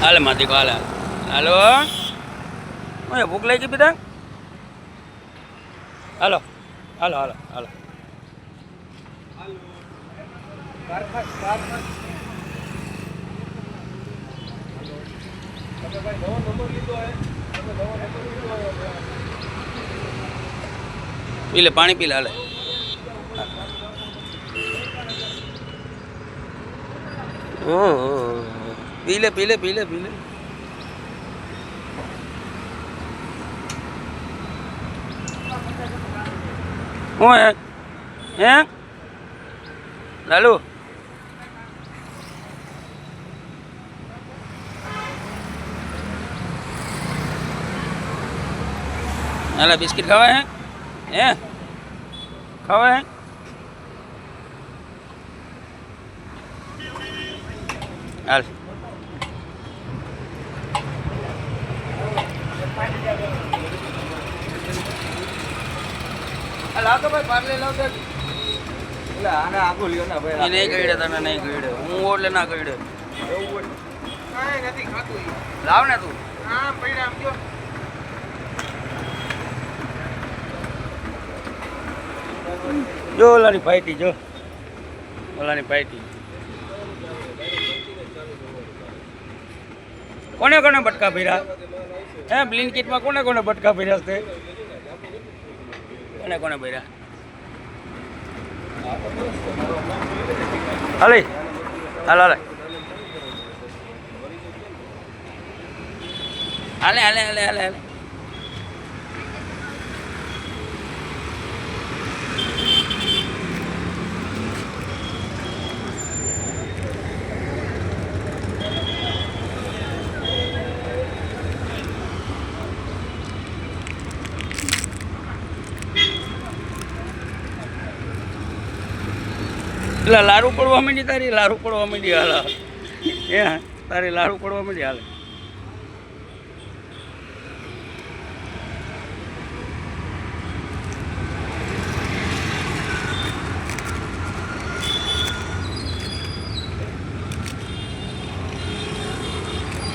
હાલે માથી હાલે હાલો મને ભૂખ લાગી બેટા હાલો હાલો હાલો હાલો પી લે પાણી પી લે હાલે ઓહ પી લે પી લે પી લે પી લે હું હે લાલુ નાલા બિસ્કિટ ખાવા હે ખાવા હે હાલ લાવ તો ભાઈ પાર્લે લાવ તો એટલે આને આગો લ્યો ને ભાઈ નહીં ગઈડે તને નહીં ગઈડે હું ઓલે ના ગઈડે એવું કાંઈ નથી ખાતું લાવ ને તું હા પૈડા આમ જો જો ઓલાની ફાઈટી જો ઓલાની ફાઈટી કોને કોને બટકા ભર્યા હે બ્લિંકિટમાં કોને કોને બટકા ભર્યા છે કોને કોને ભર્યા હાલે હાલ હાલે હાલે હાલે હાલે હાલે હાલે એટલે લારું પડવા માંડી તારી લારું પડવા માંડી હાલ એ તારી લારું પડવા માંડી હાલ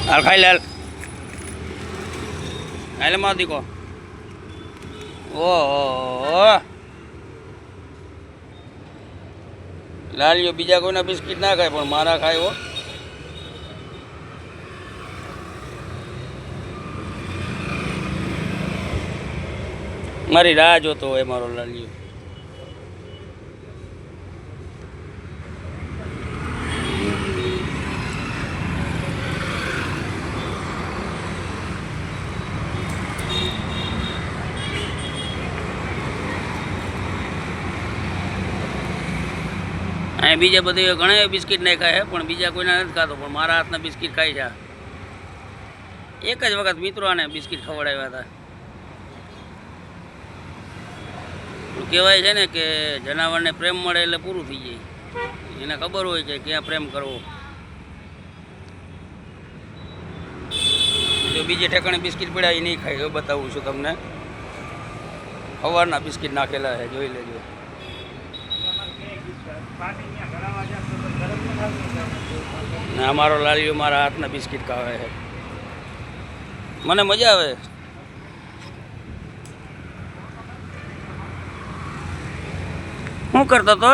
હાલ ખાઈ લે હાલ હાલે માં દીકો ઓહો લાલીઓ બીજા કોઈના બિસ્કિટ ના ખાય પણ મારા ખાય હો મારી રાહ જોતો હોય મારો લાલીઓ અહીંયા બીજા બધે ઘણા બિસ્કિટ નહીં ખાય પણ બીજા કોઈના નથી ખાતો પણ મારા હાથના બિસ્કિટ ખાય છે એક જ વખત મિત્રોને બિસ્કિટ ખવડાવ્યા હતા કહેવાય છે ને કે જનાવરને પ્રેમ મળે એટલે પૂરું થઈ જાય એને ખબર હોય કે ક્યાં પ્રેમ કરવો જો બીજે ઠેકાણે બિસ્કિટ પડ્યા એ નહીં ખાય એ બતાવું છું તમને સવારના બિસ્કિટ નાખેલા છે જોઈ લેજો ને અમારો લાલીઓ મારા હાથના બિસ્કિટ ખાવે છે મને મજા આવે શું કરતો તો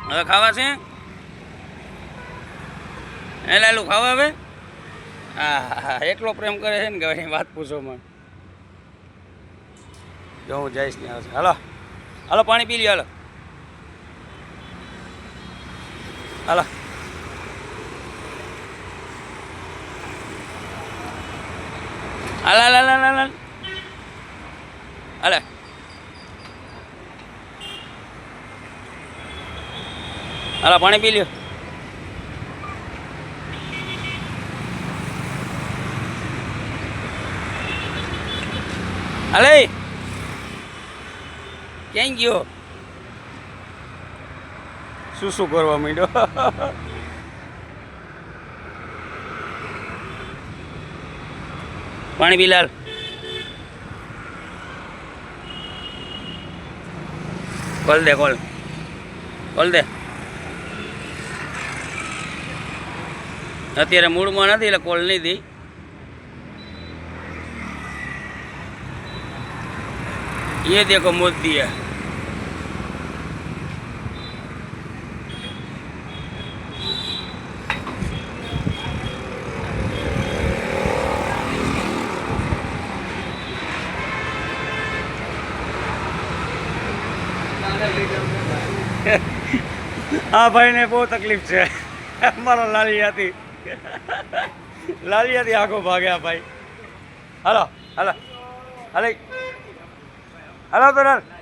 હવે ખાવા છે એ લાલુ ખાવા હવે હા એટલો પ્રેમ કરે છે ને કે વાત પૂછો માં જો હું જઈશ ને આવશે હાલો હાલો પાણી પી લ્યો હાલો હાલો હાલ હાલ હાલ હાલ હાલ હાલે હાલો પાણી પી લ્યો હાલે ક્યાં ગયો શું કરવા માંડ્યો પાણી પી લાલ ખોલ દે ખોલ ખોલ દે અત્યારે મૂડમાં નથી એટલે કોલ નહીં દઈ. ये देखो मोदी है. हाँ भाई ने बहुत तकलीफ है हमारा लालियाती आगो भाग्या भाई. हलो हलो हलो हलो तो